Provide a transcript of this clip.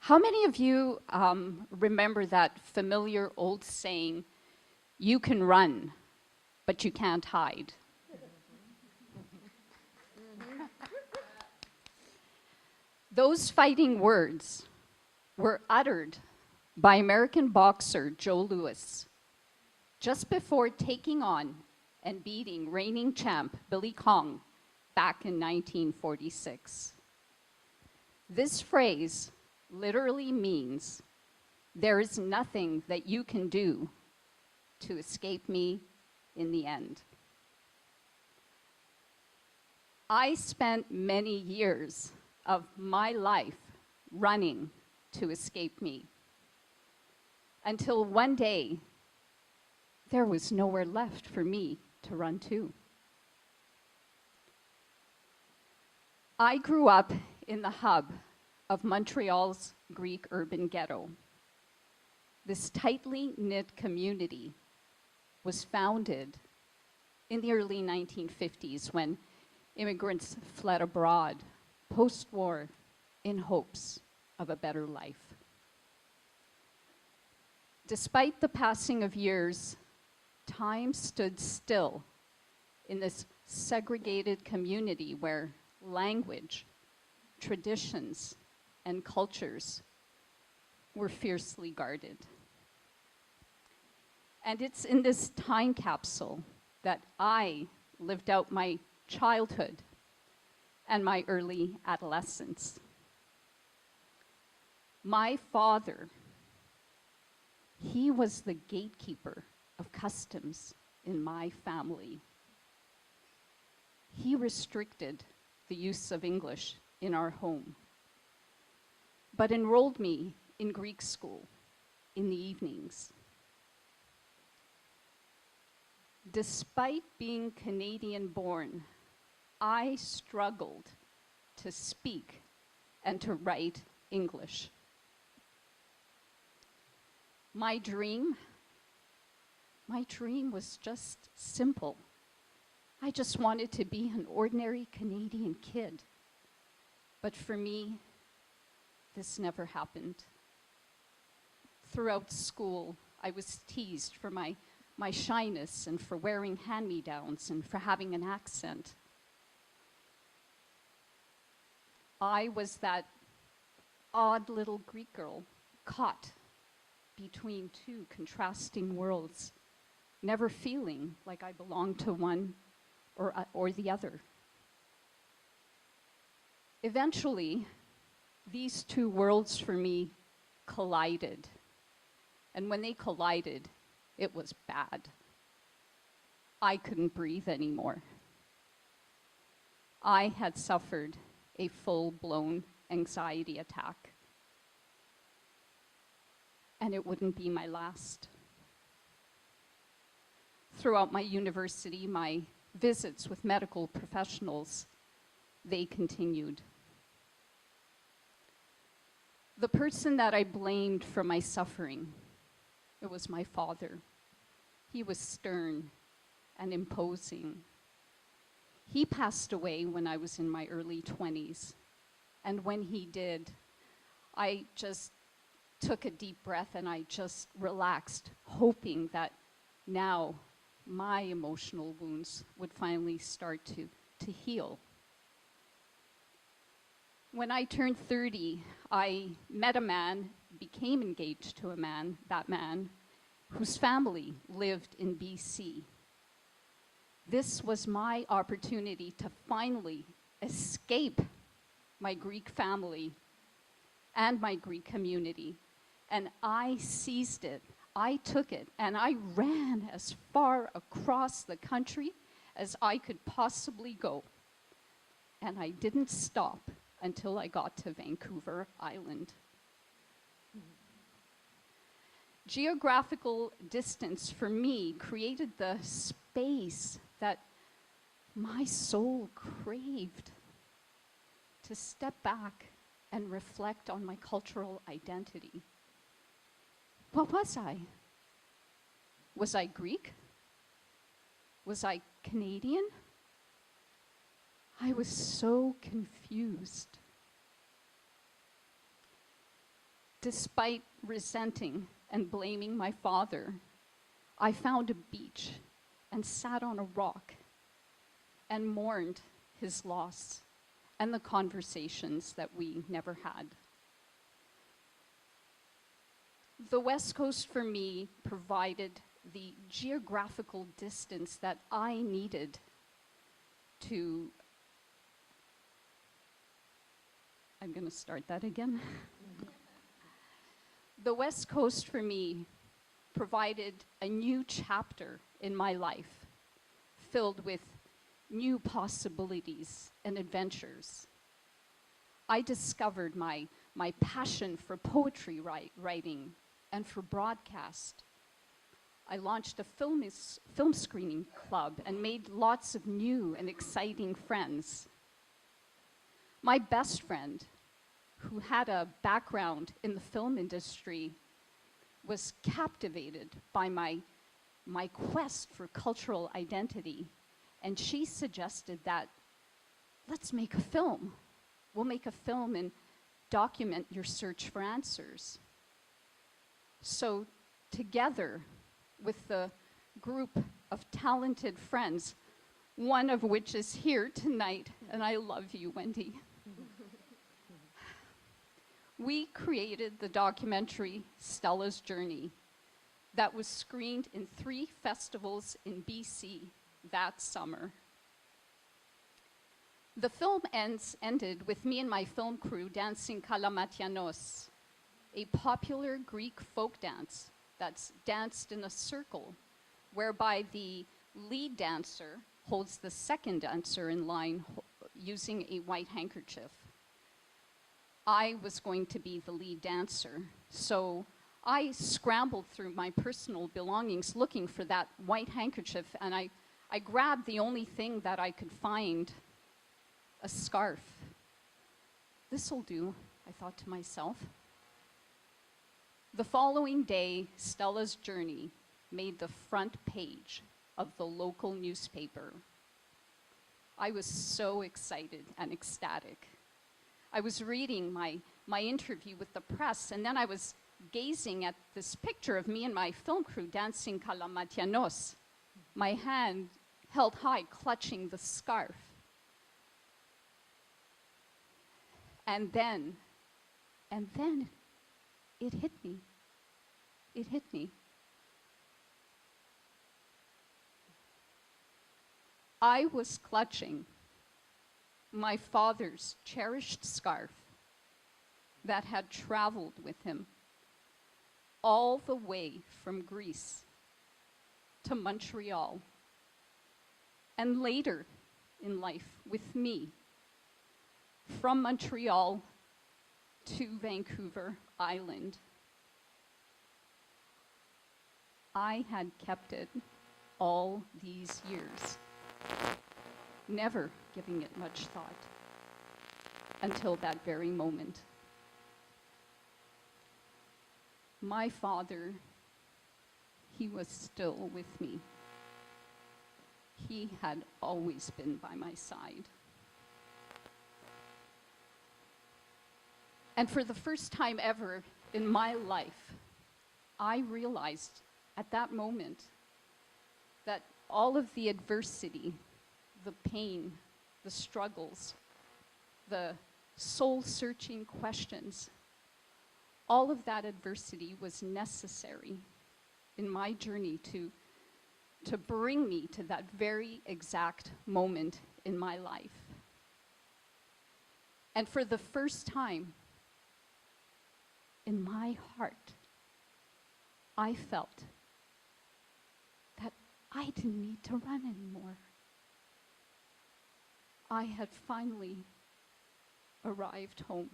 How many of you remember that familiar old saying, you can run, but you can't hide? Those fighting words were uttered by American boxer Joe Louis just before taking on and beating reigning champ Billy Kong back in 1946. This phrase literally means, there is nothing that you can do to escape me in the end. I spent many years of my life running to escape me, until one day there was nowhere left for me to run to. I grew up in the hub of Montreal's Greek urban ghetto. This tightly knit community was founded in the early 1950s when immigrants fled abroad post-war in hopes of a better life. Despite the passing of years, time stood still in this segregated community where language, traditions, and cultures were fiercely guarded. And it's in this time capsule that I lived out my childhood and my early adolescence. My father, he was the gatekeeper of customs in my family. He restricted the use of English in our home, but enrolled me in Greek school in the evenings. Despite being Canadian-born, I struggled to speak and to write English. My dream was just simple. I just wanted to be an ordinary Canadian kid. But for me, this never happened. Throughout school, I was teased for my shyness and for wearing hand-me-downs and for having an accent. I was that odd little Greek girl caught between two contrasting worlds, never feeling like I belonged to one or the other. Eventually, these two worlds for me collided. And when they collided, it was bad. I couldn't breathe anymore. I had suffered a full-blown anxiety attack. And it wouldn't be my last. Throughout my university, my visits with medical professionals, they continued. The person that I blamed for my suffering, it was my father. He was stern and imposing. He passed away when I was in my early 20s. And when he did, I just took a deep breath and I just relaxed, hoping that now my emotional wounds would finally start to heal. When I turned 30, I met a man, became engaged to a man, that man, whose family lived in BC. This was my opportunity to finally escape my Greek family and my Greek community. And I seized it, I took it, and I ran as far across the country as I could possibly go. And I didn't stop until I got to Vancouver Island. Geographical distance for me created the space that my soul craved, to step back and reflect on my cultural identity. What was I? Was I Greek? Was I Canadian? I was so confused. Despite resenting and blaming my father, I found a beach and sat on a rock and mourned his loss and the conversations that we never had. The West Coast for me provided the geographical distance that I needed to, I'm going to start that again. The West Coast for me provided a new chapter in my life, filled with new possibilities and adventures. I discovered my passion for poetry writing and for broadcast. I launched a film screening club and made lots of new and exciting friends. My best friend, who had a background in the film industry, was captivated by my quest for cultural identity, and she suggested that, let's make a film. We'll make a film and document your search for answers. So together, with the group of talented friends, one of which is here tonight, and I love you, Wendy. We created the documentary Stella's Journey that was screened in 3 festivals in BC that summer. The film ended with me and my film crew dancing Kalamatianos, a popular Greek folk dance that's danced in a circle, whereby the lead dancer holds the second dancer in line using a white handkerchief. I was going to be the lead dancer, so I scrambled through my personal belongings looking for that white handkerchief, and I grabbed the only thing that I could find, a scarf. This'll do, I thought to myself. The following day, Stella's Journey made the front page of the local newspaper. I was so excited and ecstatic. I was reading my interview with the press, and then I was gazing at this picture of me and my film crew dancing Kalamatianos, my hand held high, clutching the scarf. And then it hit me. It hit me. I was clutching my father's cherished scarf that had traveled with him all the way from Greece to Montreal, and later in life with me from Montreal to Vancouver Island. I had kept it all these years, never giving it much thought until that very moment. My father, he was still with me. He had always been by my side. And for the first time ever in my life, I realized at that moment that all of the adversity, the pain, the struggles, the soul-searching questions, all of that adversity was necessary in my journey to bring me to that very exact moment in my life. And for the first time in my heart, I felt that I didn't need to run anymore. I had finally arrived home.